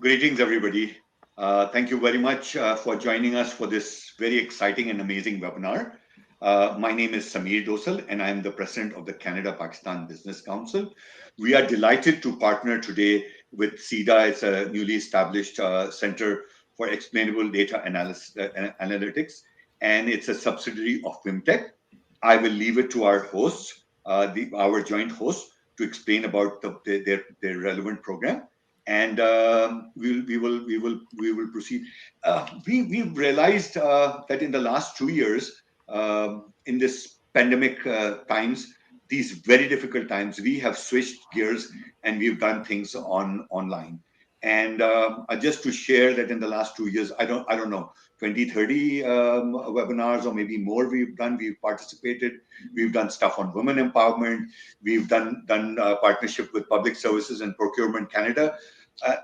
Greetings, everybody. Thank you very much for joining us for this very exciting and amazing webinar. My name is Sameer Dosal, and I am the president of the Canada-Pakistan Business Council. We are delighted to partner today with CEDA. It's a newly established Center for Explainable Data Analytics, and it's a subsidiary of Vimtech. I will leave it to our hosts, our joint hosts, to explain about their relevant program, and we will proceed. We've realized that in the last 2 years, in this pandemic times, these very difficult times, we have switched gears and we've done things online. And just to share that in the last 2 years, I don't know, 20, 30 webinars or maybe more we've done. We've participated. We've done stuff on women empowerment. We've done partnership with Public Services and Procurement Canada.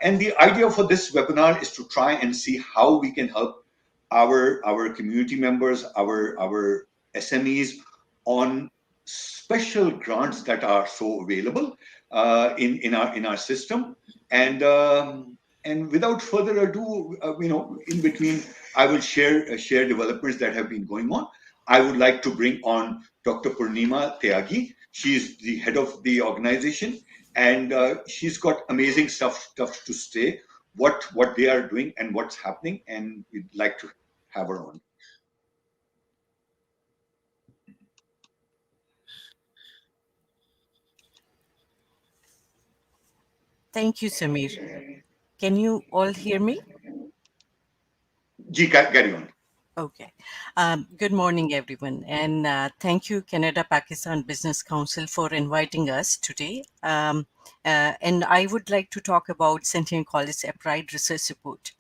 And the idea for this webinar is to try and see how we can help our community members, our SMEs on special grants that are so available in our system. And without further ado, in between, I will share developments that have been going on. I would like to bring on Dr. Purnima Tyagi. She's the head of the organization, and she's got amazing stuff to say, what they are doing and what's happening, and we'd like to have her on. Thank you, Sameer. Can you all hear me? Ji, carry on. Okay. Good morning, everyone. And thank you, Canada-Pakistan Business Council, for inviting us today. And I would like to talk about Centennial College Applied Research Report.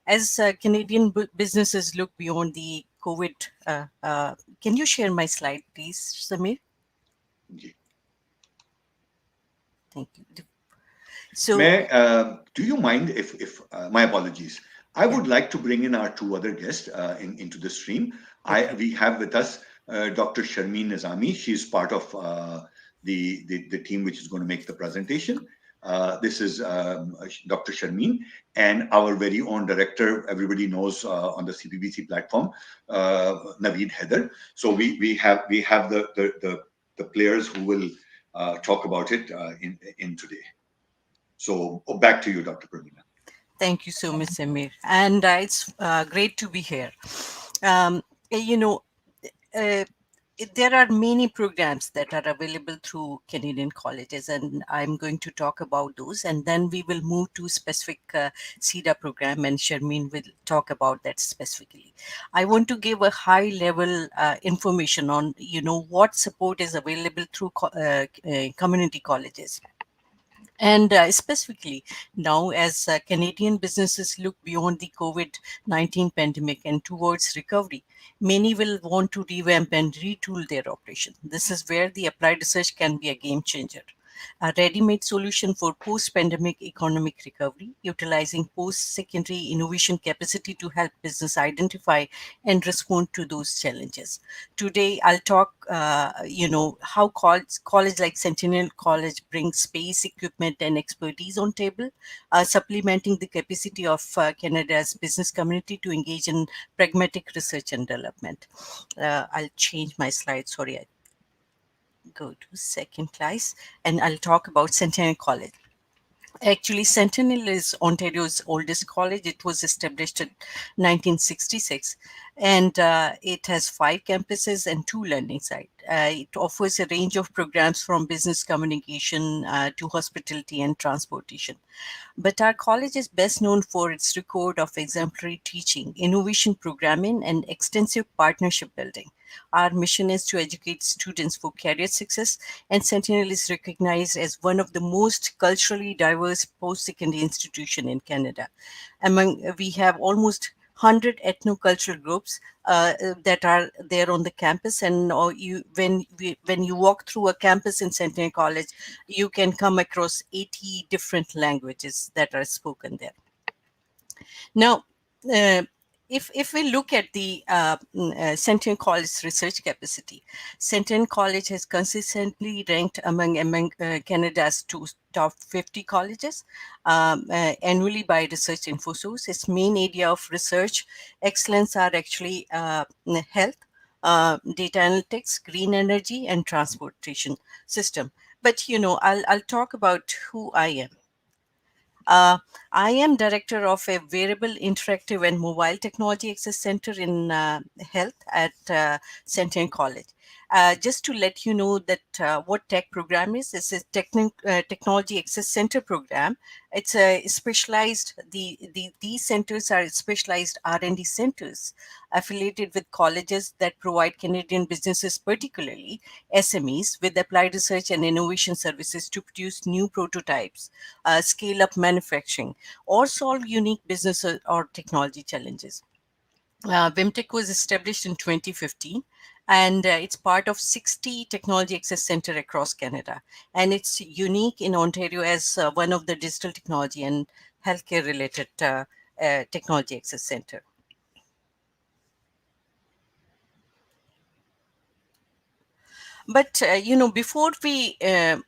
As Canadian businesses look beyond the COVID, can you share my slide, please, Sameer? Ji. Thank you. So, do you mind if my apologies? I would like to bring in our two other guests into the stream. Okay. We have with us Dr. Sharmeen Nizami. She's part of the team which is going to make the presentation. This is Dr. Sharmeen, and our very own director, everybody knows on the CPBC platform, Naveed Haider. So we have the players who will talk about it in today. So back to you, Dr. Purnima. Thank you so much, Sameer. And it's great to be here. There are many programs that are available through Canadian colleges, and I'm going to talk about those. And then we will move to specific CEDA program, and Sharmeen will talk about that specifically. I want to give a high-level information on, what support is available through community colleges. And specifically now, as Canadian businesses look beyond the COVID-19 pandemic and towards recovery, many will want to revamp and retool their operation. This is where the applied research can be a game changer. A ready-made solution for post-pandemic economic recovery, utilizing post-secondary innovation capacity to help business identify and respond to those challenges. Today, I'll talk, how college like Centennial College brings space, equipment, and expertise on table, supplementing the capacity of Canada's business community to engage in pragmatic research and development. I'll change my slide. Sorry, I go to second class, and I'll talk about Centennial College. Actually, Centennial is Ontario's oldest college. It was established in 1966, and it has 5 campuses and 2 learning sites. It offers a range of programs from business communication to hospitality and transportation. But our college is best known for its record of exemplary teaching, innovation programming, and extensive partnership building. Our mission is to educate students for career success, and Centennial is recognized as one of the most culturally diverse post-secondary institutions in Canada. We have almost 100 ethno-cultural groups that are there on the campus, and when you walk through a campus in Centennial College, you can come across 80 different languages that are spoken there. Now, if we look at the Centennial College research capacity, Centennial College has consistently ranked among Canada's top 50 colleges annually by Research InfoSource. Its main area of research excellence are actually health, data analytics, green energy, and transportation system. But I'll talk about who I am. Uh, I am director of a wearable, interactive, and mobile technology access center in health at Centennial College. Just to let you know that what tech program is, it's a technology access center program. It's a specialized. These centers are specialized R&D centers affiliated with colleges that provide Canadian businesses, particularly SMEs, with applied research and innovation services to produce new prototypes, scale up manufacturing, or solve unique business or technology challenges. Vimtech was established in 2015, and it's part of 60 technology access center across Canada. And it's unique in Ontario as one of the digital technology and healthcare related technology access center. But before we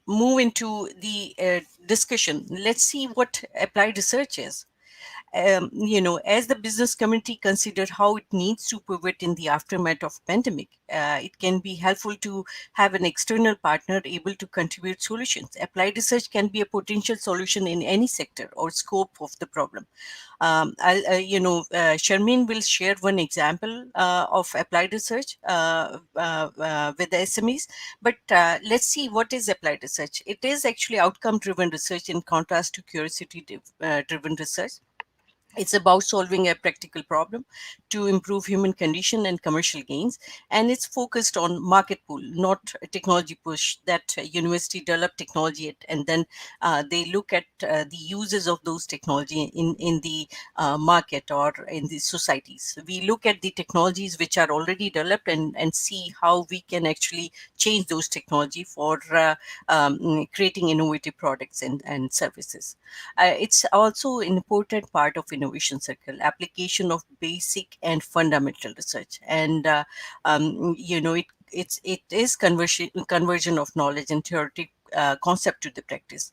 move into the discussion, let's see what applied research is. As the business community consider how it needs to pivot in the aftermath of pandemic, it can be helpful to have an external partner able to contribute solutions. Applied research can be a potential solution in any sector or scope of the problem. Sharmeen will share one example of applied research with the SMEs. But let's see what is applied research. It is actually outcome-driven research in contrast to curiosity-driven research. It's about solving a practical problem to improve human condition and commercial gains, and it's focused on market pull, not a technology push. That university develop technology and then they look at the uses of those technology in the market or in the societies. We look at the technologies which are already developed and see how we can actually change those technology for creating innovative products and services. It's also an important part of innovation circle, application of basic and fundamental research. And, it is conversion of knowledge and theoretic concept to the practice.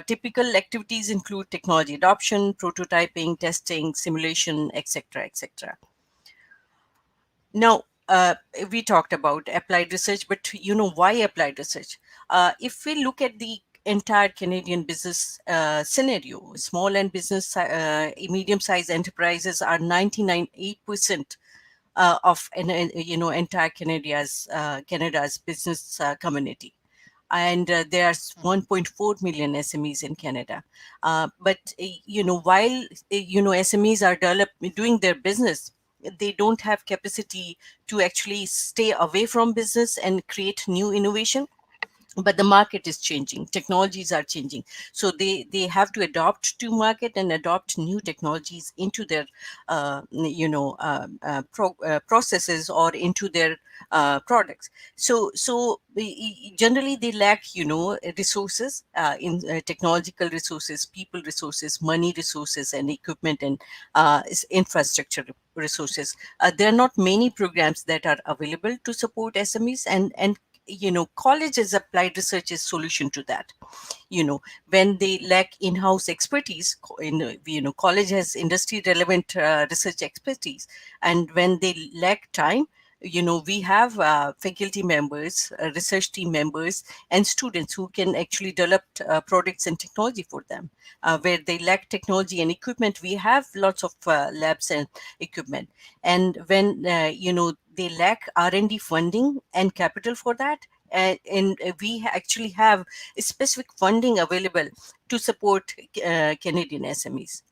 Typical activities include technology adoption, prototyping, testing, simulation, etc., etc. Now, we talked about applied research, but why applied research? If we look at the entire Canadian business scenario, small and medium-sized enterprises are 99.8% of entire Canada's business community, and there's 1.4 million SMEs in Canada. But while SMEs are doing their business, they don't have capacity to actually stay away from business and create new innovation. But the market is changing, technologies are changing, so they have to adopt to market and adopt new technologies into their processes or into their products. Generally they lack resources, in technological resources, people resources, money resources, and equipment and infrastructure resources. There are not many programs that are available to support SMEs, and colleges applied research is solution to that. When they lack in-house expertise, college has industry relevant research expertise, and when they lack time, we have faculty members, research team members, and students who can actually develop products and technology for them. Where they lack technology and equipment, we have lots of labs and equipment. And when they lack R&D funding and capital for that, and we actually have specific funding available to support Canadian SMEs.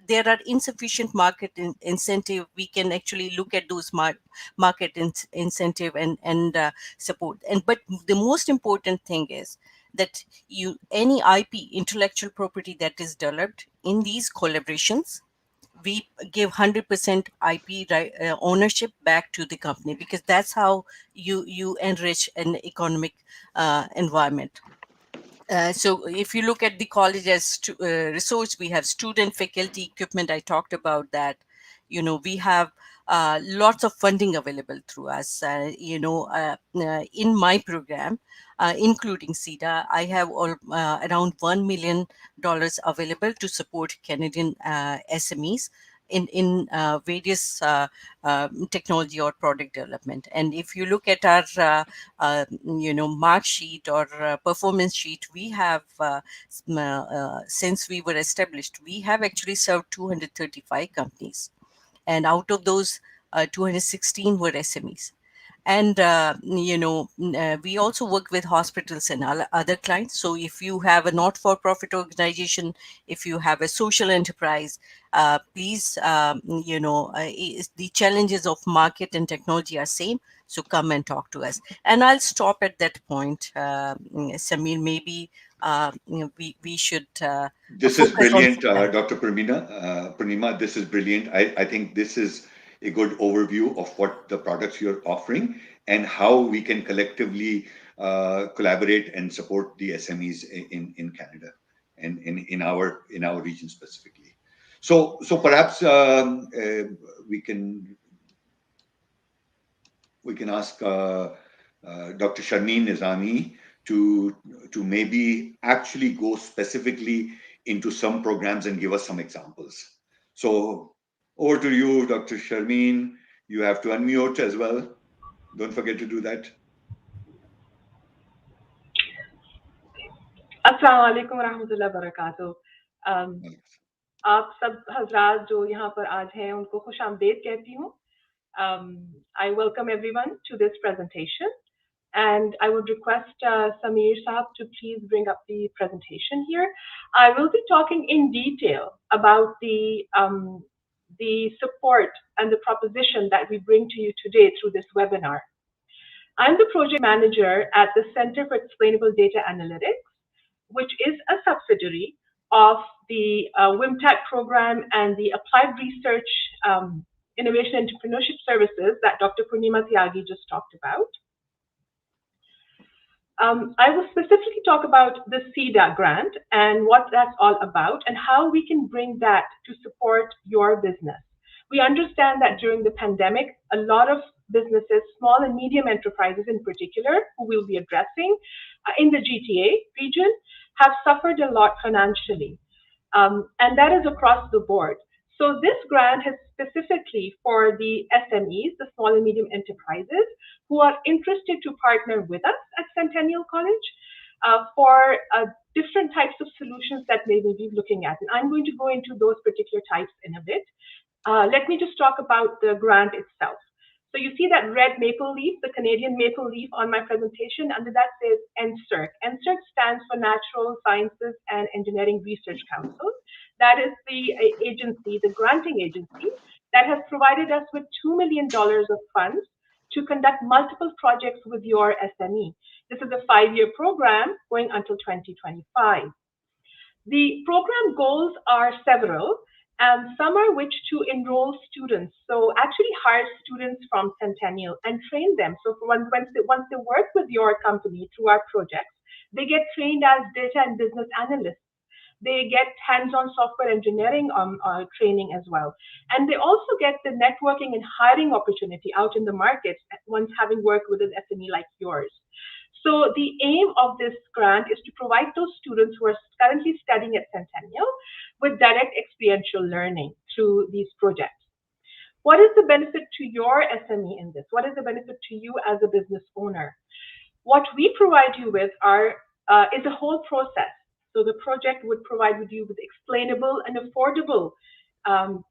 There are insufficient market incentive. We can actually look at those market incentive and support. But the most important thing is that any IP, intellectual property, that is developed in these collaborations, we give 100% IP ownership back to the company, because that's how you enrich an economic environment. So if you look at the college as resource, we have student, faculty, equipment. I talked about that. We have lots of funding available through us. In my program, including CEDA, I have around $1 million available to support Canadian SMEs in various technology or product development. And if you look at our mark sheet or performance sheet, we have since we were established, we have actually served 235 companies, and out of those 216 were SMEs. And we also work with hospitals and other clients. So if you have a not-for-profit organization, if you have a social enterprise, please, the challenges of market and technology are same. So come and talk to us. And I'll stop at that point. Samir, maybe we should This is focus on brilliant, CEDA. Dr. Purnima. This is brilliant. I think this is a good overview of what the products you're offering and how we can collectively collaborate and support the SMEs in Canada and in our region specifically. So perhaps we can ask Dr. Sharmeen Nizami to maybe actually go specifically into some programs and give us some examples. So over to you, Dr. Sharmeen. You have to unmute as well. Don't forget to do that. अस्सलाम वालेकुम रहमतुल्लाहि वबरकातुहू। आप सब हजरात जो यहाँ पर आज हैं उनको खुश आमदेद कहती हूँ। I welcome everyone to this presentation, and I would request Samir Sahab to please bring up the presentation here. I will be talking in detail about the support and the proposition that we bring to you today through this webinar. I'm the project manager at the Center for Explainable Data Analytics, which is a subsidiary of the WIMTAC program and the Applied Research Innovation Entrepreneurship Services that Dr. Purnima Tyagi just talked about. I will specifically talk about the CEDA grant and what that's all about and how we can bring that to support your business. We understand that during the pandemic, a lot of businesses, small and medium enterprises in particular, who we'll be addressing in the GTA region, have suffered a lot financially. And that is across the board. So this grant is specifically for the SMEs, the small and medium enterprises, who are interested to partner with us at Centennial College for different types of solutions that they will be looking at. And I'm going to go into those particular types in a bit. Let me just talk about the grant itself. So you see that red maple leaf, the Canadian maple leaf on my presentation, under that says NSERC. NSERC stands for Natural Sciences and Engineering Research Council. That is the agency, the granting agency, that has provided us with $2 million of funds to conduct multiple projects with your SME. This is a 5-year program going until 2025. The program goals are several, and some are which to enroll students. So actually hire students from Centennial and train them. So once they work with your company through our projects, they get trained as data and business analysts. They get hands-on software engineering training as well. And they also get the networking and hiring opportunity out in the market once having worked with an SME like yours. So the aim of this grant is to provide those students who are currently studying at Centennial with direct experiential learning through these projects. What is the benefit to your SME in this? What is the benefit to you as a business owner? What we provide you with is a whole process. So the project would provide you with explainable and affordable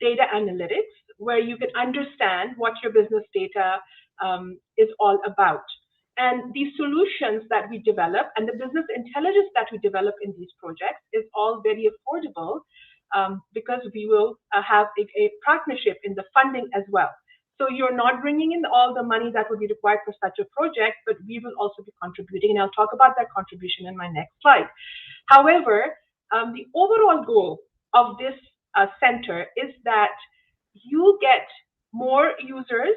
data analytics, where you can understand what your business data is all about. And these solutions that we develop and the business intelligence that we develop in these projects is all very affordable because we will have a partnership in the funding as well. So you're not bringing in all the money that would be required for such a project, but we will also be contributing, and I'll talk about that contribution in my next slide. However, the overall goal of this center is that you get more users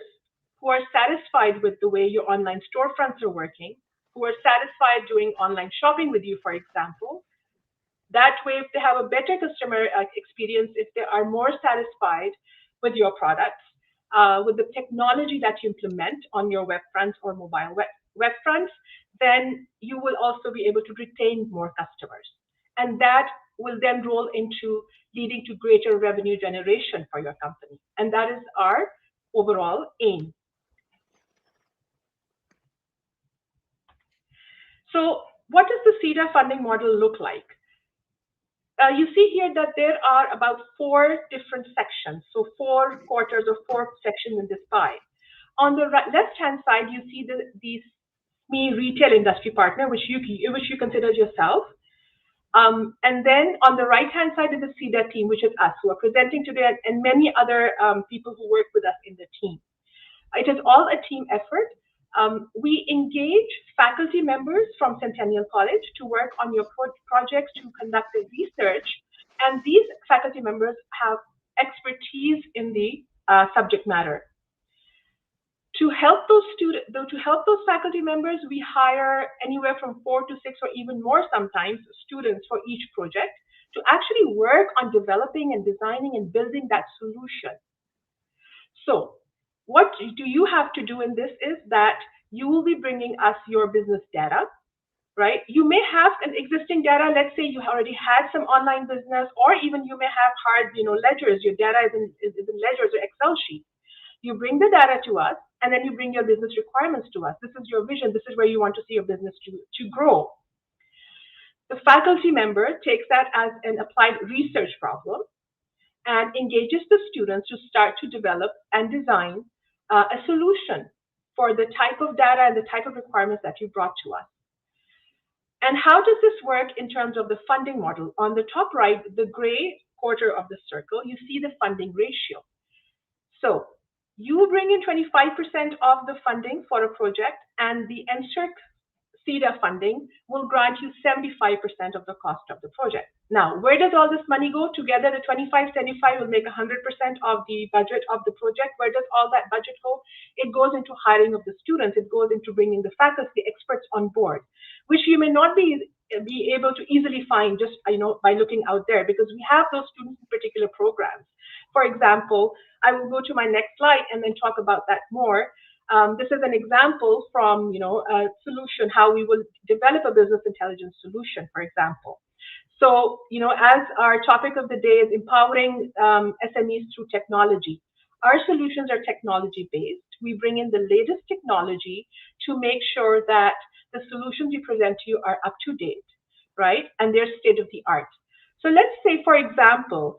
who are satisfied with the way your online storefronts are working, who are satisfied doing online shopping with you, for example. That way, if they have a better customer experience, if they are more satisfied with your products, with the technology that you implement on your web fronts or mobile web fronts, then you will also be able to retain more customers. And that will then roll into leading to greater revenue generation for your company. And that is our overall aim. So what does the CEDA funding model look like? You see here that there are about 4 different sections, so 4 quarters or 4 sections in this pie. On the left-hand side, you see the SME retail industry partner, which you consider yourself. And then on the right-hand side is the CEDA team, which is us, who are presenting today, and many other people who work with us in the team. It is all a team effort. We engage faculty members from Centennial College to work on your projects, to conduct the research, and these faculty members have expertise in the subject matter. To help those faculty members, we hire anywhere from 4 to 6 or even more sometimes students for each project to actually work on developing and designing and building that solution. So what do you have to do in this is that you will be bringing us your business data, right? You may have an existing data. Let's say you already had some online business, or even you may have hard, ledgers. Your data is in ledgers or Excel sheets. You bring the data to us, and then you bring your business requirements to us. This is your vision. This is where you want to see your business to grow. The faculty member takes that as an applied research problem and engages the students to start to develop and design a solution for the type of data and the type of requirements that you brought to us. And how does this work in terms of the funding model? On the top right, the gray quarter of the circle, you see the funding ratio. So you bring in 25% of the funding for a project, and the NSERC CEDA funding will grant you 75% of the cost of the project. Now, where does all this money go? Together, the 25-75 will make 100% of the budget of the project. Where does all that budget go? It goes into hiring of the students. It goes into bringing the faculty experts on board, which you may not be able to easily find just by looking out there, because we have those students in particular programs. For example, I will go to my next slide and then talk about that more. This is an example from a solution, how we will develop a business intelligence solution, for example. So as our topic of the day is empowering SMEs through technology, our solutions are technology based. We bring in the latest technology to make sure that the solutions we present to you are up to date, right? And they're state of the art. So let's say, for example,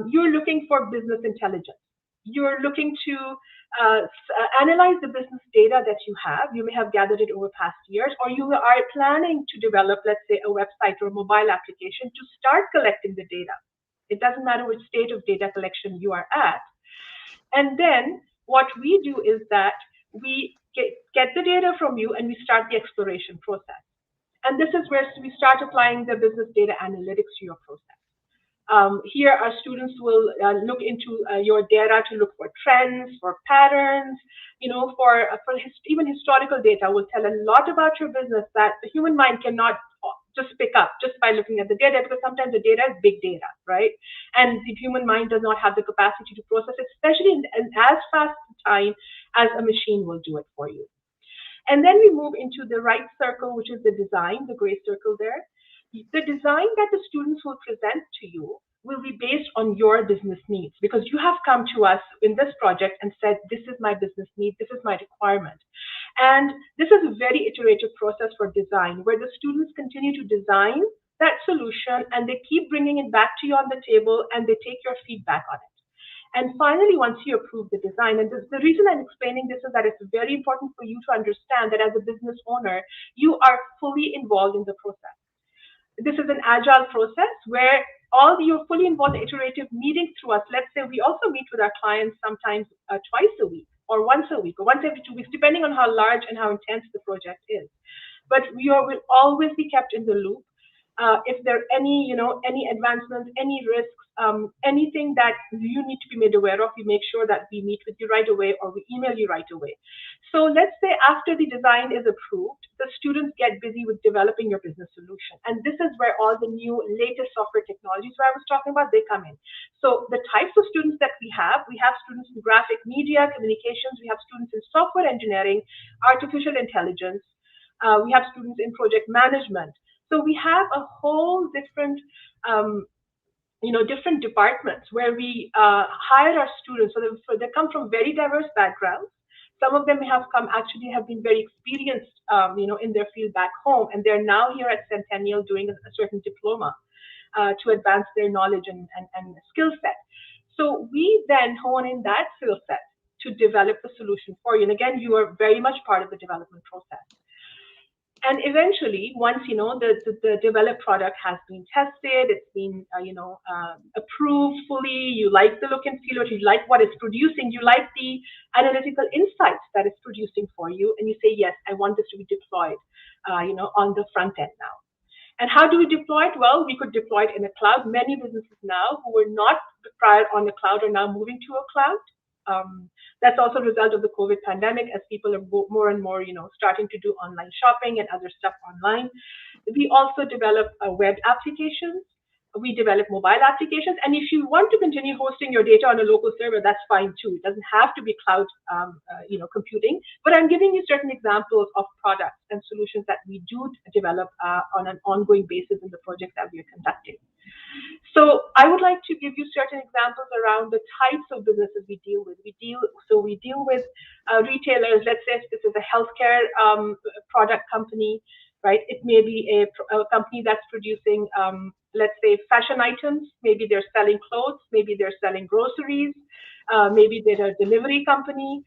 you're looking for business intelligence. You're looking to analyze the business data that you have. You may have gathered it over past years, or you are planning to develop, let's say, a website or a mobile application to start collecting the data. It doesn't matter which state of data collection you are at. And then what we do is that we get the data from you, and we start the exploration process. And this is where we start applying the business data analytics to your process. Here, our students will look into your data to look for trends, for patterns, for even historical data will tell a lot about your business that the human mind cannot just pick up just by looking at the data, because sometimes the data is big data, right? And the human mind does not have the capacity to process it, especially in as fast time as a machine will do it for you. And then we move into the right circle, which is the design, the gray circle there. The design that the students will present to you will be based on your business needs, because you have come to us in this project and said, this is my business need, this is my requirement. And this is a very iterative process for design, where the students continue to design that solution, and they keep bringing it back to you on the table, and they take your feedback on it. And finally, once you approve the design, and the reason I'm explaining this is that it's very important for you to understand that as a business owner, you are fully involved in the process. This is an agile process where you're fully involved in iterative meetings through us. Let's say we also meet with our clients sometimes twice a week, or once a week, or once every 2 weeks, depending on how large and how intense the project is. But we will always be kept in the loop. if there are any advancements, any risks, anything that you need to be made aware of, we make sure that we meet with you right away or we email you right away. So let's say after the design is approved, the students get busy with developing your business solution. And this is where all the new latest software technologies that I was talking about, they come in. So the types of students that we have students in graphic media, communications, we have students in software engineering, artificial intelligence, we have students in project management. So we have a whole different different departments where we hire our students. So they come from very diverse backgrounds. Some of them have been very experienced, in their field back home, and they're now here at Centennial doing a certain diploma to advance their knowledge and skill set. So we then hone in that skill set to develop the solution for you. And again, you are very much part of the development process. And eventually, once the developed product has been tested, it's been approved fully, you like the look and feel, you like what it's producing, you like the analytical insights that it's producing for you, and you say, yes, I want this to be deployed on the front end now. And how do we deploy it? Well, we could deploy it in a cloud. Many businesses now who were not prior on the cloud are now moving to a cloud. That's also a result of the COVID pandemic, as people are more and more, starting to do online shopping and other stuff online. We also develop web applications. We develop mobile applications. And if you want to continue hosting your data on a local server, that's fine too. It doesn't have to be cloud, computing. But I'm giving you certain examples of products and solutions that we do develop on an ongoing basis in the projects that we are conducting. So I would like to give you certain examples around the types of businesses we deal with. We deal with retailers. Let's say if this is a healthcare product company, right? It may be a company that's producing, let's say, fashion items. Maybe they're selling clothes. Maybe they're selling groceries. Maybe they're a delivery company.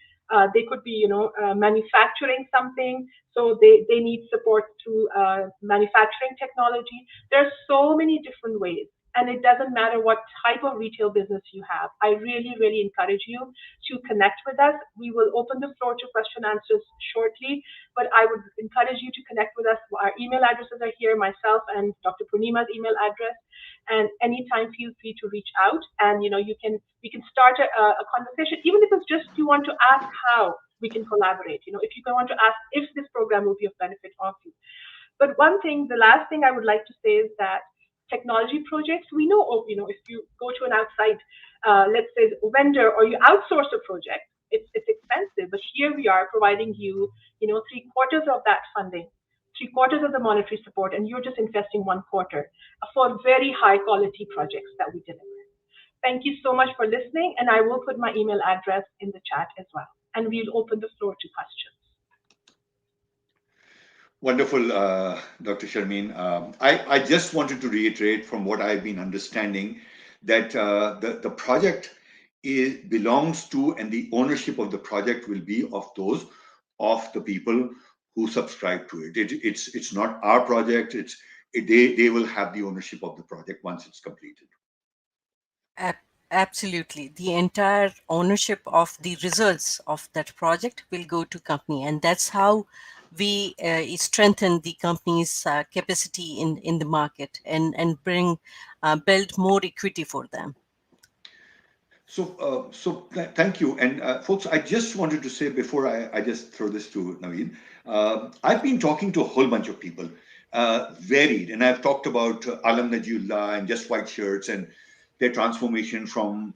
They could be, manufacturing something. So they need support through manufacturing technology. There are so many different ways. And it doesn't matter what type of retail business you have. I really, really encourage you to connect with us. We will open the floor to question answers shortly, but I would encourage you to connect with us. Our email addresses are here, myself and Dr. Purnima's email address. And anytime, feel free to reach out. And we can start a conversation, even if it's just you want to ask how we can collaborate. If you want to ask if this program will be of benefit of you. But the last thing I would like to say is that technology projects, we know, if you go to an outside, let's say, vendor, or you outsource a project, it's expensive. But here we are providing you, 3/4 of that funding, 3/4 of the monetary support, and you're just investing 1/4 for very high quality projects that we deliver. Thank you so much for listening, and I will put my email address in the chat as well, and we'll open the floor to questions. Wonderful, Dr. Sharmeen. I just wanted to reiterate from what I've been understanding that the project belongs to, and the ownership of the project will be of the people who subscribe to it. It's not our project. They will have the ownership of the project once it's completed. Absolutely. The entire ownership of the results of that project will go to company, and that's how we strengthen the company's capacity in the market and build more equity for them. So thank you. And folks, I just wanted to say before I just throw this to Naveen, I've been talking to a whole bunch of people, varied, and I've talked about Alam Najiullah and Just White Shirts and their transformation from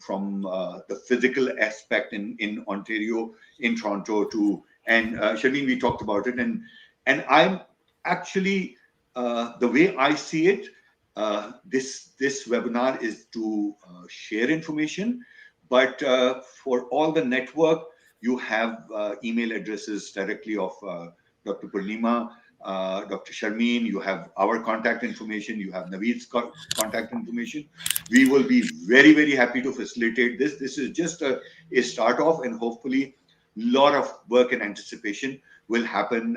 the physical aspect in Ontario, in Toronto and Sharmeen, we talked about it, and I'm actually the way I see it, this webinar is to share information, but for all the network, you have email addresses directly of Dr. Purnima, Dr. Sharmeen, you have our contact information, you have Naveed's contact information. We will be very, very happy to facilitate this. This is just a start off, and hopefully a lot of work and anticipation will happen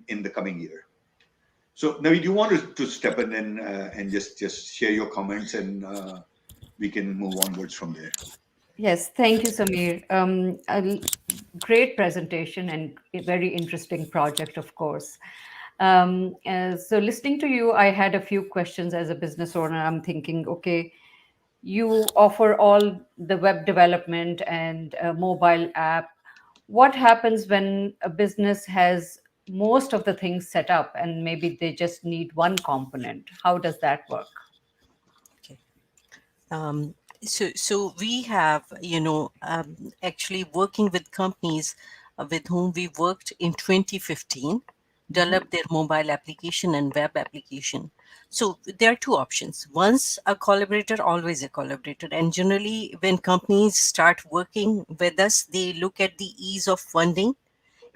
in the coming year. So Naveed, do you want to step in and just share your comments, and we can move onwards from there. Yes, thank you, Samir. A great presentation and a very interesting project, of course. So listening to you, I had a few questions as a business owner. I'm thinking, okay, you offer all the web development and a mobile app. What happens when a business has most of the things set up and maybe they just need one component? How does that work? Okay. Um, so we have, actually working with companies with whom we worked in 2015, Mhm. developed their mobile application and web application. So there are two options. Once a collaborator, always a collaborator. And generally, when companies start working with us, they look at the ease of funding,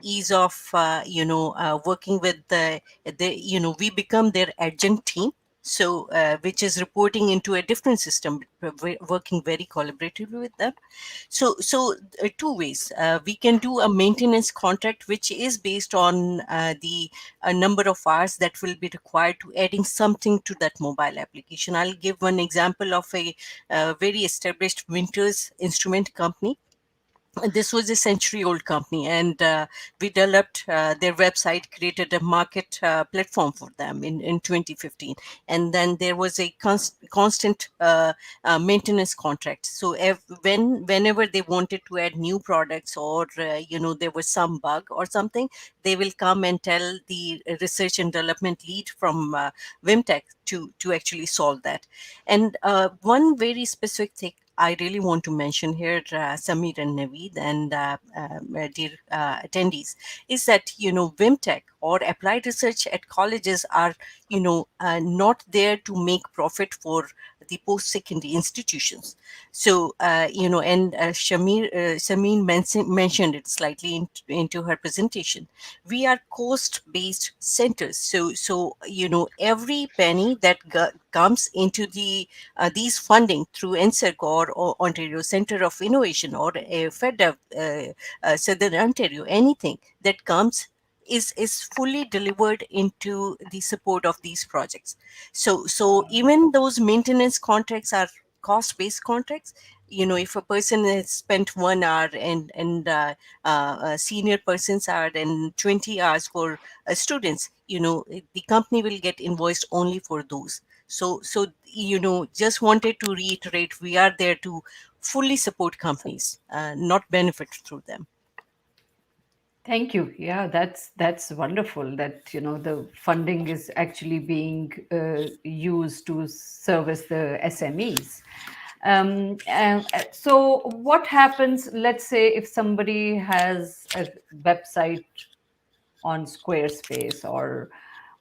ease of working with we become their adjunct team, so which is reporting into a different system, working very collaboratively with them. So two ways we can do a maintenance contract, which is based on the number of hours that will be required to adding something to that mobile application. I'll give one example of a very established winters instrument company. This was a century old company, and we developed their website, created a market platform for them in 2015. And then there was a constant maintenance contract. So whenever they wanted to add new products, or there was some bug or something, they will come and tell the research and development lead from Vimtech to actually solve that. And one very specific thing I really want to mention here, Samir and Naveed and dear attendees, is that Vimtech or applied research at colleges are not there to make profit for the post-secondary institutions. So and Shameen mentioned it slightly into her presentation. We are cost-based centers, so every penny that comes into these funding through NSERC or Ontario Centre of Innovation or FEDA, Southern Ontario, anything that comes is fully delivered into the support of these projects. So even those maintenance contracts are cost-based contracts. If a person has spent 1 hour senior persons are and 20 hours for students, the company will get invoiced only for those. So just wanted to reiterate, we are there to fully support companies, not benefit through them. Thank you. Yeah, that's wonderful that the funding is actually being used to service the SMEs. So what happens, let's say, if somebody has a website on Squarespace or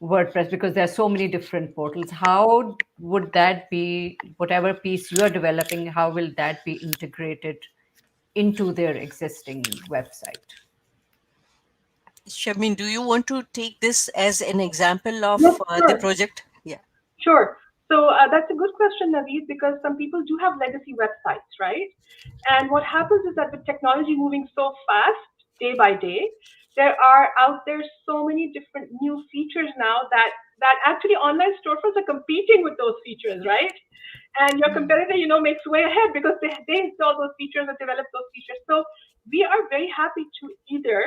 WordPress, because there are so many different portals? How would that be, whatever piece you're developing, how will that be integrated into their existing website? Shamin, do you want to take this as an example of Yes, the sure. project? Yeah. Sure. So that's a good question, Naveed, because some people do have legacy websites, right? And what happens is that with technology moving so fast day by day, there are out there so many different new features now that actually online storefronts are competing with those features, right? And your competitor, makes way ahead because they install those features and develop those features. So we are very happy to either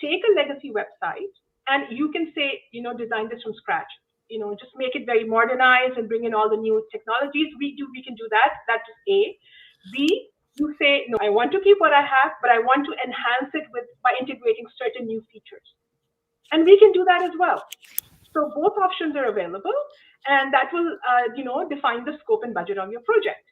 take a legacy website and you can say, design this from scratch. Just make it very modernized and bring in all the new technologies. We can do that. That's A. B, you say, no, I want to keep what I have, but I want to enhance it by integrating certain new features. And we can do that as well. So both options are available, and that will, define the scope and budget of your project.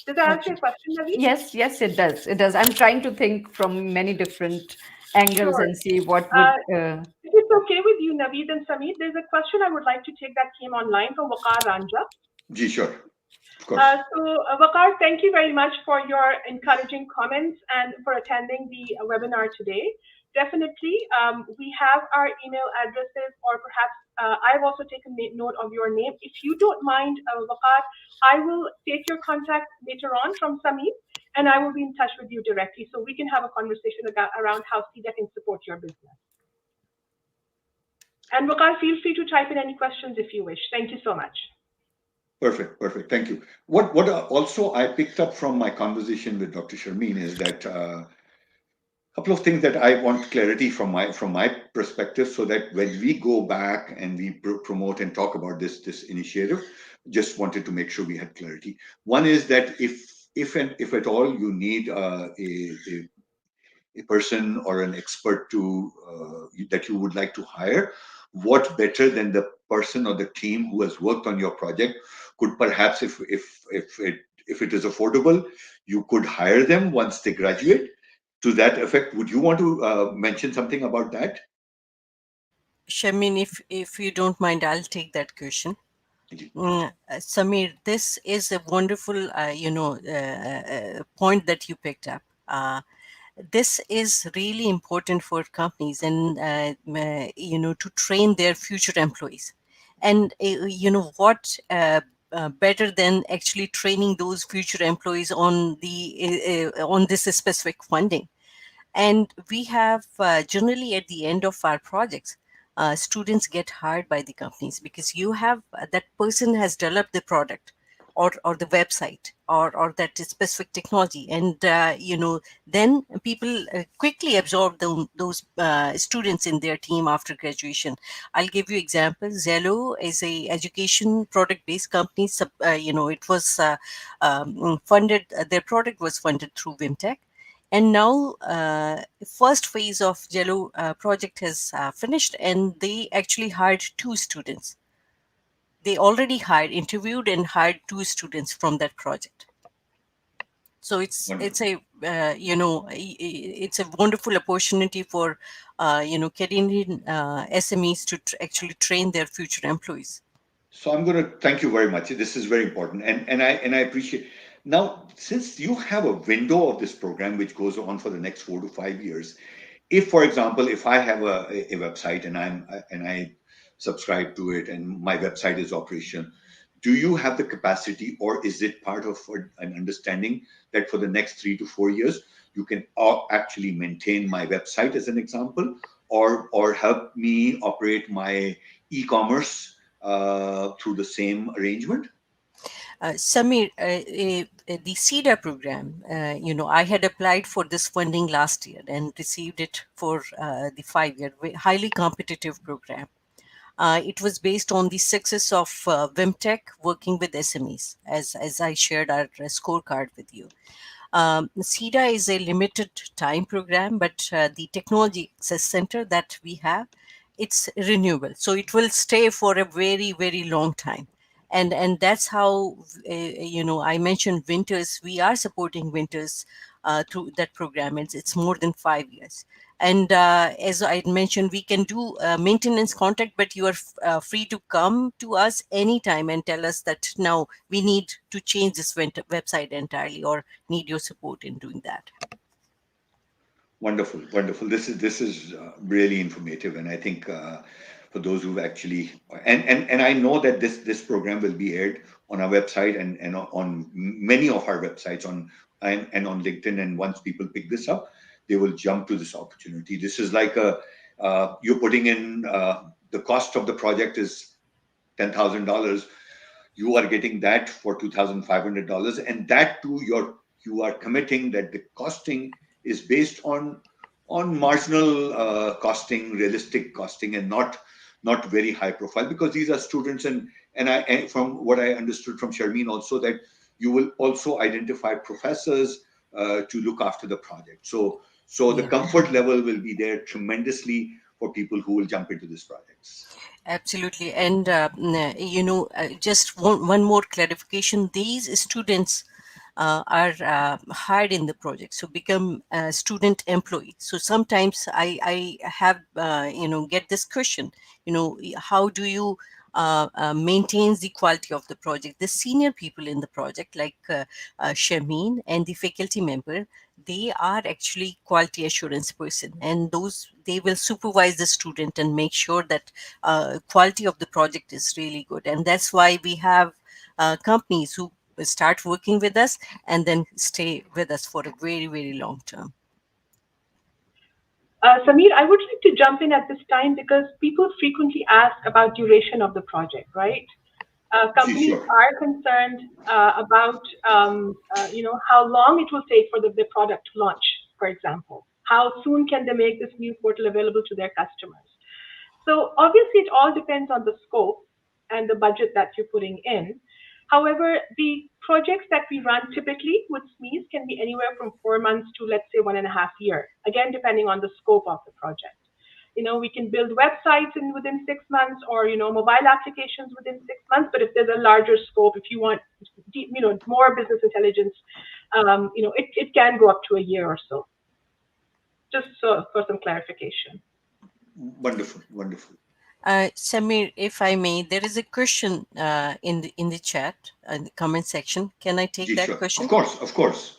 Does that answer Okay. your question, Navi? Yes, yes, it does. It does. I'm trying to think from many different angles Sure. and see what would. Uh, if it's okay with you, Naveed and Samit, there's a question I would like to take that came online from Waqar Ranja. G, sure. Of course. Waqar, thank you very much for your encouraging comments and for attending the webinar today. Definitely, we have our email addresses, or perhaps I've also taken note of your name. If you don't mind, Waqar, I will take your contact later on from Samit, and I will be in touch with you directly so we can have a conversation around how CEDA can support your business. And Waqar, feel free to type in any questions if you wish. Thank you so much. Perfect, perfect. Thank you. What also I picked up from my conversation with Dr. Sharmeen is that couple of things that I want clarity from my perspective, so that when we go back and we promote and talk about this initiative, just wanted to make sure we had clarity. One is that if at all you need a person or an expert to that you would like to hire, what better than the person or the team who has worked on your project could perhaps, if it is affordable, you could hire them once they graduate. To that effect, would you want to mention something about that? Shamin, if you don't mind, I'll take that question. Samir, this is a wonderful, point that you picked up. This is really important for companies and, to train their future employees. And, what better than actually training those future employees on on this specific funding. And we have generally at the end of our projects, students get hired by the companies because you have that person has developed the product or the website or that specific technology. And, then people quickly absorb those students in their team after graduation. I'll give you example. Zello is a education product based company. It was funded, their product was funded through Vimtech. And now, first phase of Jello project has finished, and they actually hired 2 students. They already interviewed and hired 2 students from that project. So it's Wonderful. a it's a wonderful opportunity for Canadian SMEs to actually train their future employees. So I'm going to thank you very much. This is very important, and I appreciate. Now, since you have a window of this program which goes on for the next 4 to 5 years, if, for example, if I have a website and I subscribe to it and my website is operation, do you have the capacity, or is it part of an understanding that for the next 3 to 4 years you can actually maintain my website, as an example, or help me operate my e-commerce through the same arrangement? Samir, the CEDA program, I had applied for this funding last year and received it for the 5 year, highly competitive program. It was based on the success of Vimtech working with SMEs, as I shared our scorecard with you. CEDA is a limited time program, but the Technology Access Center that we have, it's renewable. So it will stay for a very, very long time. And that's how, I mentioned Winters. We are supporting Winters through that program. It's more than 5 years. And as I mentioned, we can do maintenance contract, but you are free to come to us anytime and tell us that now we need to change this website entirely or need your support in doing that. Wonderful, wonderful. This is really informative, and I think for those who've actually, and I know that this program will be aired on our website and on many of our websites and on LinkedIn. And once people pick this up, they will jump to this opportunity. This is like you're putting in the cost of the project is $10,000. You are getting that for $2,500, and that too you are committing that the costing is based on marginal costing, realistic costing, and not very high profile, because these are students. And from what I understood from Sharmeen also, that you will also identify professors to look after the project. So the Yeah. comfort level will be there tremendously for people who will jump into these projects. Absolutely. And, just one more clarification. These students are hired in the project, so become student employees. So sometimes I have, get this question, how do you maintains the quality of the project? The senior people in the project, like Shameen and the faculty member, they are actually quality assurance person, and those they will supervise the student and make sure that quality of the project is really good. And that's why we have companies who start working with us and then stay with us for a very, very long term. Samir, I would like to jump in at this time because people frequently ask about duration of the project, right? Companies Sure. are concerned about, how long it will take for the product to launch, for example. How soon can they make this new portal available to their customers? So obviously, it all depends on the scope and the budget that you're putting in. However, the projects that we run typically with SMEs can be anywhere from 4 months to, let's say, 1.5 years, again, depending on the scope of the project. We can build websites within 6 months, or, mobile applications within 6 months. But if there's a larger scope, if you want, more business intelligence, it can go up to a year or so. Just for some clarification. Wonderful, wonderful. Samir, if I may, there is a question in the chat, in the comment section. Can I take that Sure. question? Of course.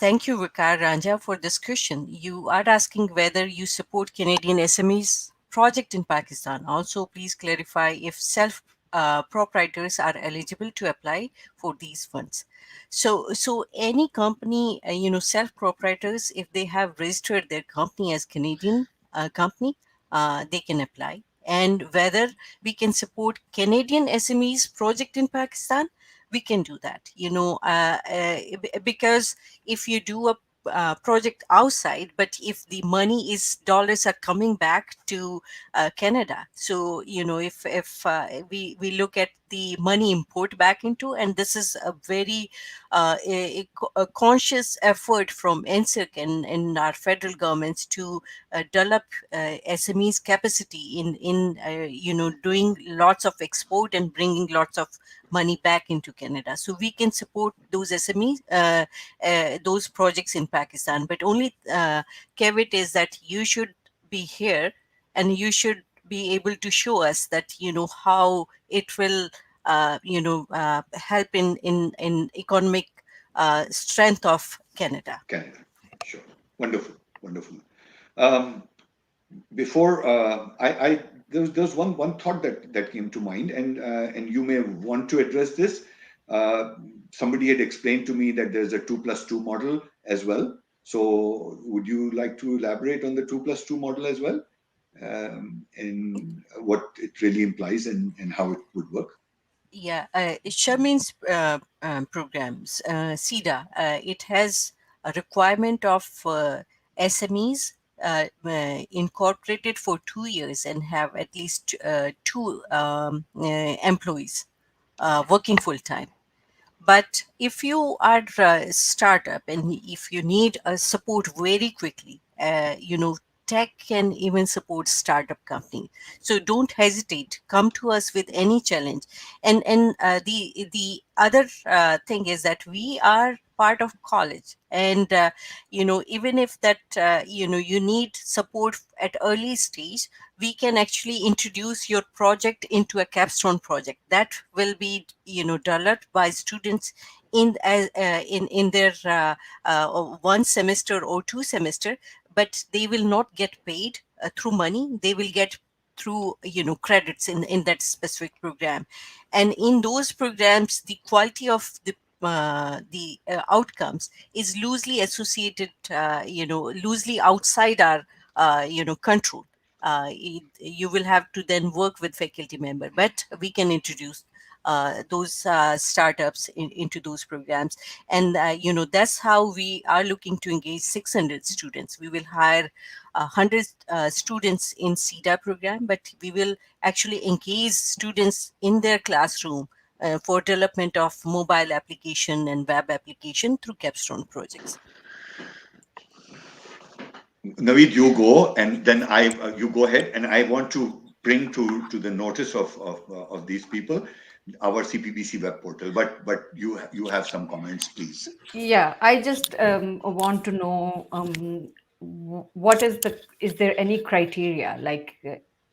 Thank you, Vikar Ranja, for this question. You are asking whether you support Canadian SMEs project in Pakistan. Also, please clarify if self-proprietors are eligible to apply for these funds. So any company, self-proprietors, if they have registered their company as Canadian company, they can apply. And whether we can support Canadian SMEs project in Pakistan, we can do that. Because if you do a project outside, but if the money is dollars are coming back to Canada, so if we look at the money import back into, and this is a very a conscious effort from NSERC and our federal governments to develop SMEs capacity in doing lots of export and bringing lots of money back into Canada. So we can support those SMEs, those projects in Pakistan. But only caveat is that you should be here and you should be able to show us that how it will help in economic strength of Canada. Canada, sure, wonderful. Before there's one thought that came to mind, and you may want to address this. Somebody had explained to me that there's a 2+2 model as well. So would you like to elaborate on the 2+2 model as well, and what it really implies and how it would work? Yeah, Sharmin's programs, CEDA, it has a requirement of SMEs incorporated for 2 years and have at least 2 employees working full time. But if you are a startup and if you need a support very quickly, tech can even support startup company. So don't hesitate. Come to us with any challenge. And the other thing is that we are part of college, and even if that you need support at early stage, we can actually introduce your project into a capstone project that will be developed by students in their 1 semester or 2 semester, but they will not get paid through money. They will get through credits in that specific program. And in those programs, the quality of the outcomes is loosely associated, loosely outside our control. You will have to then work with faculty member, but we can introduce those startups into those programs. And that's how we are looking to engage 600 students. We will hire 100 students in CEDA program, but we will actually engage students in their classroom for development of mobile application and web application through capstone projects. Naveed, you go, and then you go ahead, and I want to bring to the notice of these people our CPBC web portal. But you have some comments, please. Yeah, I just want to know what is there any criteria, like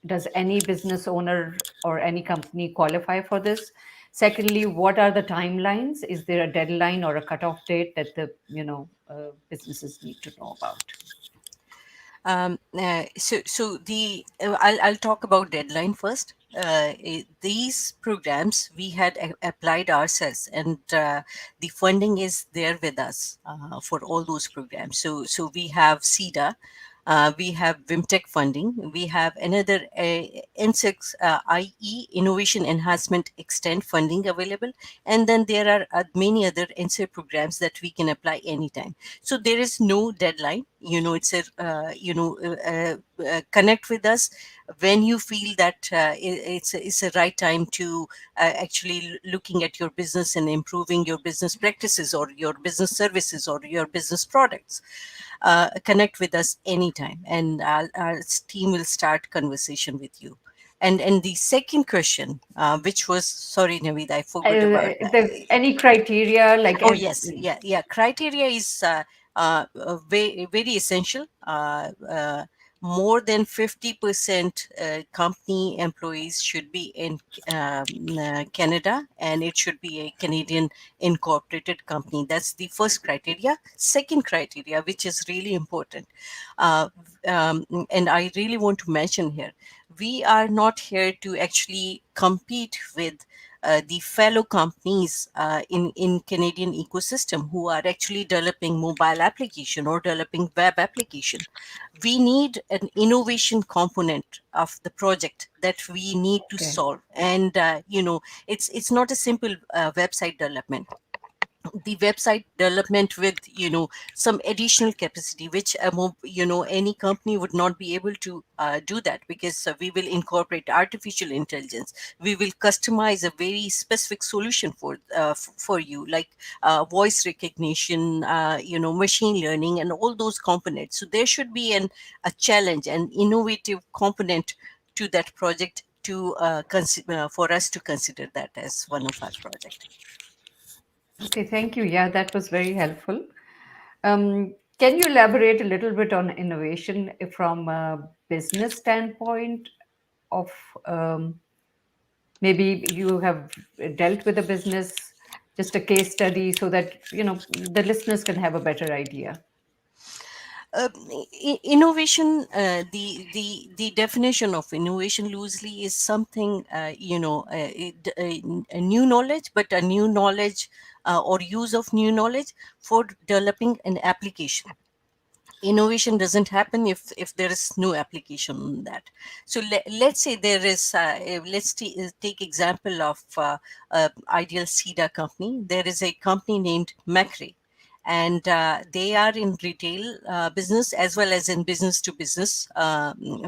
does any business owner or any company qualify for this? Secondly, what are the timelines? Is there a deadline or a cutoff date that the businesses need to know about? I'll talk about deadline first. These programs we had applied ourselves, and the funding is there with us for all those programs. So we have CEDA, We have Vimtech funding. We have another NSERC IE Innovation Enhancement Extend funding available. And then there are many other NSERC programs that we can apply anytime. So there is no deadline. It's a, connect with us when you feel that it's a right time to actually looking at your business and improving your business practices or your business services or your business products. Connect with us anytime, and our team will start conversation with you. And the second question, which was, sorry, Naveed, I forgot about. Any criteria like Oh yes, yeah. Criteria is very essential. More than 50% company employees should be in Canada, and it should be a Canadian incorporated company. That's the first criteria. Second criteria, which is really important, uh, and I really want to mention here, we are not here to actually compete with the fellow companies in Canadian ecosystem who are actually developing mobile application or developing web application. We need an innovation component of the project that we need to okay. solve, and it's not a simple website development. The website development with some additional capacity, which any company would not be able to do that, because we will incorporate artificial intelligence. We will customize a very specific solution for you, like voice recognition, machine learning and all those components. So there should be a challenge, an innovative component to that project to for us to consider that as one of our project. Okay, thank you. Yeah, that was very helpful. Can you elaborate a little bit on innovation from a business standpoint of maybe you have dealt with a business, just a case study so that, the listeners can have a better idea? uh, Innovation, the definition of innovation loosely is something, a new knowledge, but a new knowledge or use of new knowledge for developing an application. Innovation doesn't happen if there is no application on that. So let's say there is take example of ideal CEDA company. There is a company named Macrae, and they are in retail business as well as in business to business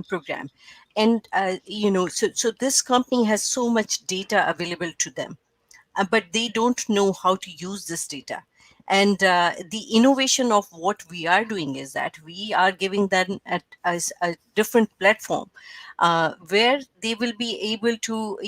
program. And so this company has so much data available to them, but they don't know how to use this data. And the innovation of what we are doing is that we are giving them as a different platform where they will be able to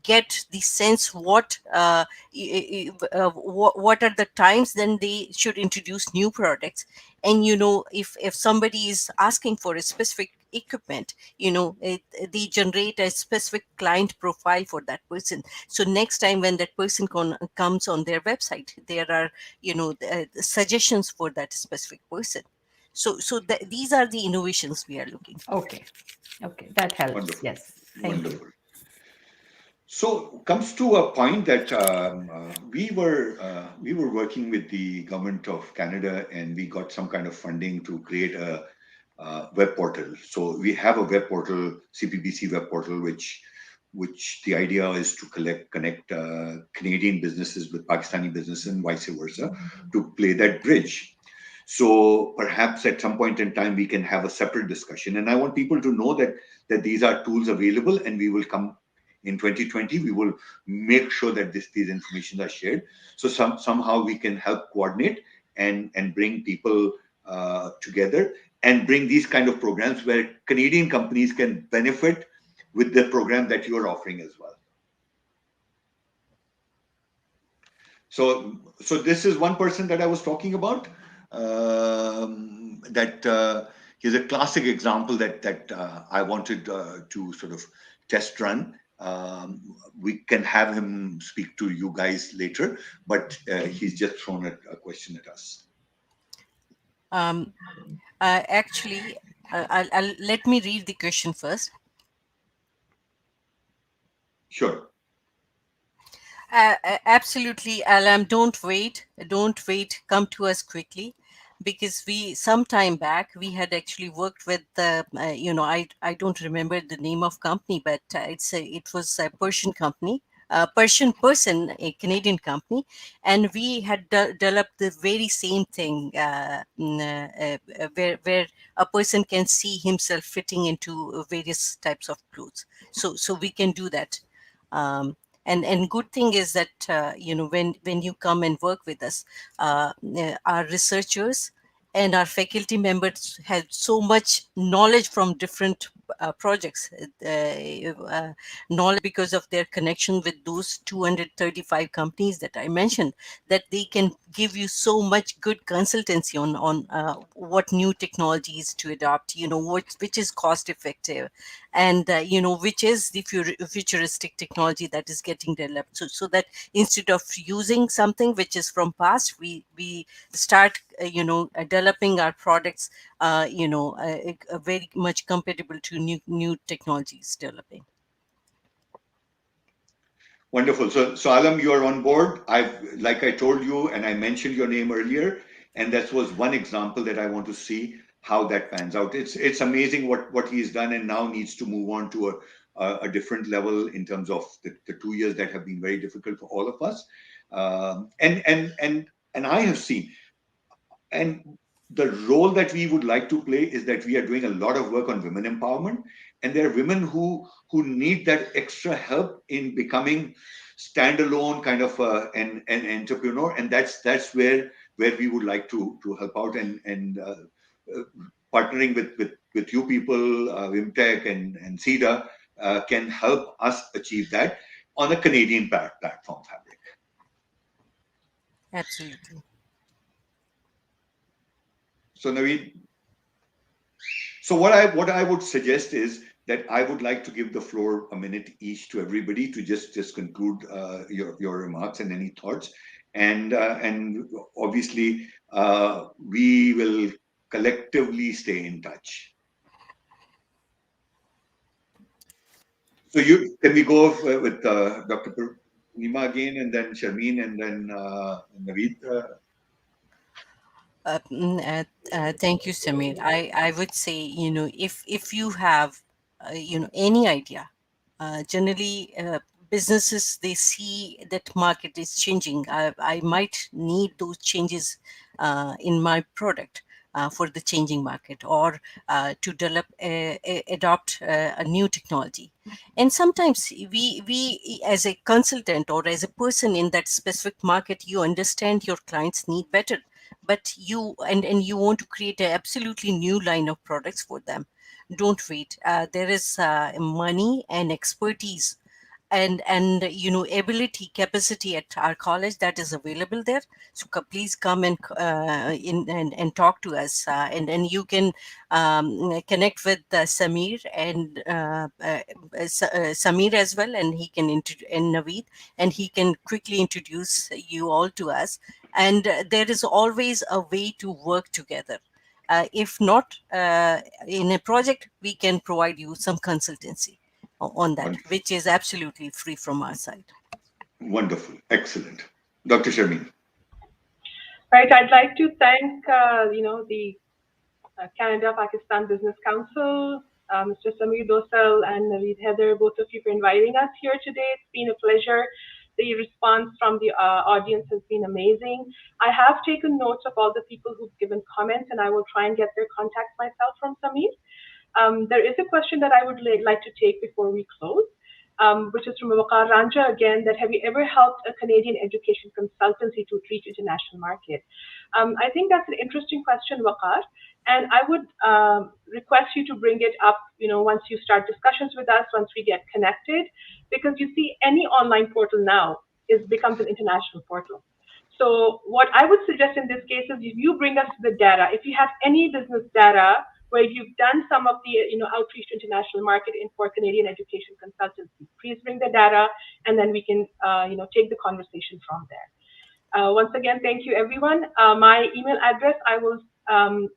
get the sense what are the times then they should introduce new products. And if somebody is asking for a specific equipment, they generate a specific client profile for that person. So next time when that person comes on their website, there are suggestions for that specific person. So these are the innovations we are looking for. Okay. Okay, that helps. Wonderful, Yes. Thank you. wonderful. So comes to a point that we were working with the government of Canada, and we got some kind of funding to create a web portal. So we have a web portal, CPBC web portal, which the idea is to connect Canadian businesses with Pakistani businesses and vice versa, to play that bridge. So perhaps at some point in time we can have a separate discussion. And I want people to know that these are tools available, and we will come in 2020. We will make sure that these information are shared. So somehow we can help coordinate and bring people together, and bring these kind of programs where Canadian companies can benefit with the program that you are offering as well. So this is one person that I was talking about. That he's a classic example that I wanted to sort of test run. We can have him speak to you guys later, but he's just thrown a question at us. um, Actually, I'll let me read the question first. Sure. Absolutely, Alam. Don't wait. Don't wait. Come to us quickly. because we some time back we had actually worked with I don't remember the name of company, but it was a Persian company, Persian person, a Canadian company, and we had developed the very same thing, where a person can see himself fitting into various types of clothes. So we can do that. Um, and good thing is that when you come and work with us, our researchers and our faculty members have so much knowledge from different projects, knowledge because of their connection with those 235 companies that I mentioned, that they can give you so much good consultancy on what new technologies to adopt, which is cost effective, and which is the futuristic technology that is getting developed, so that instead of using something which is from past, we start developing our products very much compatible to new technologies developing. Wonderful. So Alam, you are on board. Like I told you, and I mentioned your name earlier, and that was one example that I want to see how that pans out. It's amazing what he's done, and now needs to move on to a different level in terms of the 2 years that have been very difficult for all of us. And I have seen, and the role that we would like to play is that we are doing a lot of work on women empowerment, and there are women who need that extra help in becoming standalone kind of an entrepreneur, and that's where we would like to help out, and partnering with you people, Vimtech and CEDA, can help us achieve that on a Canadian platform fabric. Absolutely. So Naveed, so what I would suggest is that I would like to give the floor a minute each to everybody to just conclude your remarks and any thoughts, and obviously we will collectively stay in touch. So can we go with Dr. Nima again, and then Sharmeen, and then Naveed? Thank you, Samir. I would say, if you have, any idea, generally businesses, they see that market is changing. I might need those changes in my product for the changing market, or to develop, adopt a new technology. And sometimes we as a consultant or as a person in that specific market, you understand your clients need better, but and you want to create an absolutely new line of products for them. Don't wait. There is money and expertise and ability, capacity at our college that is available there. So please come and talk to us, and you can connect with Samir and Samir as well, and he can and Naveed, and he can quickly introduce you all to us. And there is always a way to work together. If not in a project, we can provide you some consultancy on that, Wonderful, which is absolutely free from our side. wonderful, excellent, Dr. Sharmeen. Right. I'd like to thank, the Canada-Pakistan Business Council, Mr. Samir Dosal and Naveed Heather, both of you, for inviting us here today. It's been a pleasure. The response from the audience has been amazing. I have taken notes of all the people who've given comments, and I will try and get their contacts myself from Samir. There is a question that I would like to take before we close, which is from Waqar Ranja again, that have you ever helped a Canadian education consultancy to reach international market? I think that's an interesting question, Waqar, and I would request you to bring it up, once you start discussions with us, once we get connected, because you see, any online portal now becomes an international portal. So what I would suggest in this case is, if you bring us the data, if you have any business data where you've done some of the outreach to international market for Canadian education consultancy, please bring the data, and then we can take the conversation from there. Once again, thank you, everyone. My email address,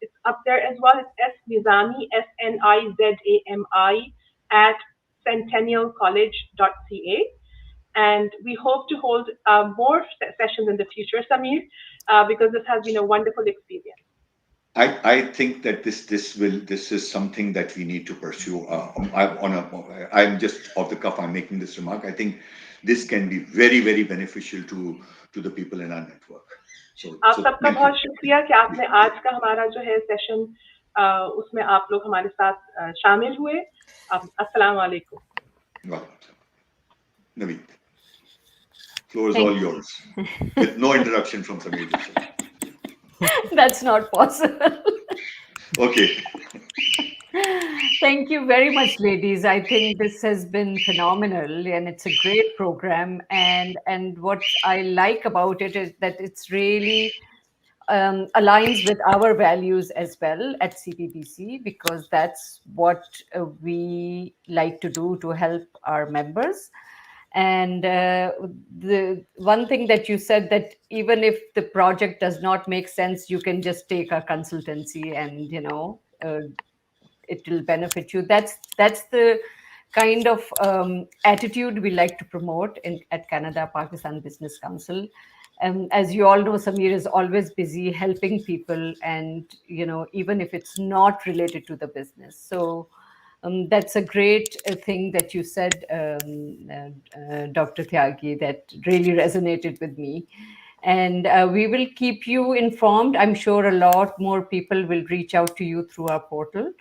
it's up there as well. It's snizami, SNIZAMI, at centennialcollege.ca. And we hope to hold more sessions in the future, Samir, because this has been a wonderful experience. I think that this is something that we need to pursue. I'm just off the cuff. I'm making this remark. I think this can be very beneficial to the people in our network. आप So सबका thank you. बहुत शुक्रिया कि आपने आज का हमारा जो है सेशन उसमें आप लोग हमारे साथ शामिल हुए. अस्सलाम वालेकुम. Well, Naveed, floor is Thank all yours, with no interruption from Samir. That's not possible. Okay. Thank you very much, ladies. I think this has been phenomenal and it's a great program. And what I like about it is that it's really aligns with our values as well at CPBC, because that's what we like to do to help our members. And the one thing that you said, that even if the project does not make sense, you can just take a consultancy and it will benefit you. That's the kind of attitude we like to promote at Canada Pakistan Business Council. As you all know, Samir is always busy helping people, and even if it's not related to the business. So that's a great thing that you said, Dr. Tyagi, that really resonated with me. And we will keep you informed. I'm sure a lot more people will reach out to you through our portal.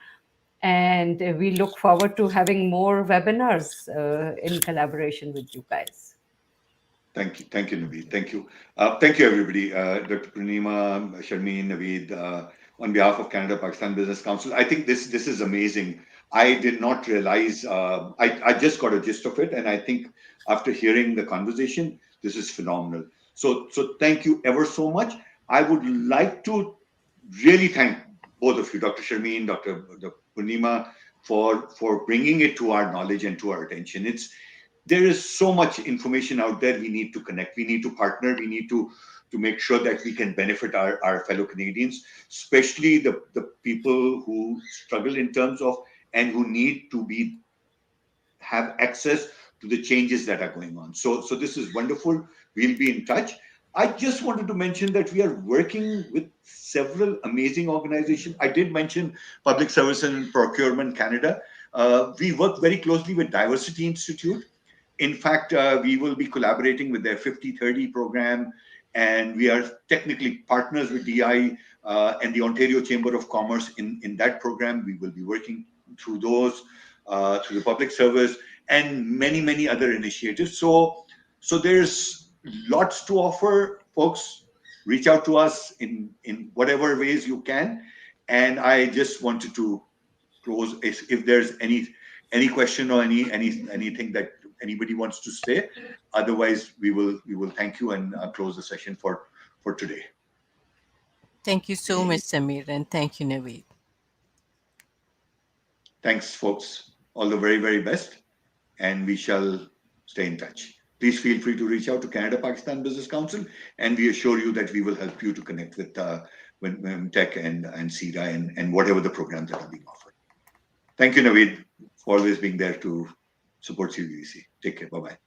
And we look forward to having more webinars in collaboration with you guys. Thank you, Naveed. Thank you, everybody. Dr. Purnima, Sharmeen, Naveed, on behalf of Canada Pakistan Business Council. I think this is amazing. I did not realize. I just got a gist of it, and I think after hearing the conversation, this is phenomenal. So thank you ever so much. I would like to really thank both of you, Dr. Sharmeen, Dr. Purnima, for bringing it to our knowledge and to our attention. There is so much information out there. We need to connect, we need to partner, we need to make sure that we can benefit our fellow Canadians, especially the people who struggle in terms of and who need to have access to the changes that are going on. So this is wonderful. We'll be in touch. I just wanted to mention that we are working with several amazing organizations. I did mention Public Service and Procurement Canada. We work very closely with Diversity Institute. In fact, we will be collaborating with their 50/30 program, and we are technically partners with DI and the Ontario Chamber of Commerce in that program. We will be working through those, through the public service, and many other initiatives. So there's lots to offer, folks. Reach out to us in whatever ways you can. And I just wanted to close. If there's any question or anything that anybody wants to say, otherwise we will thank you and close the session for today. Thank you so much, Samir, and thank you, Naveed. Thanks, folks. All the very best, and we shall stay in touch. Please feel free to reach out to Canada Pakistan Business Council, and we assure you that we will help you to connect with Tech and CEDA and whatever the programs that are being offered. Thank you, Naveed, for always being there to support CPBC. Take care. Bye-bye.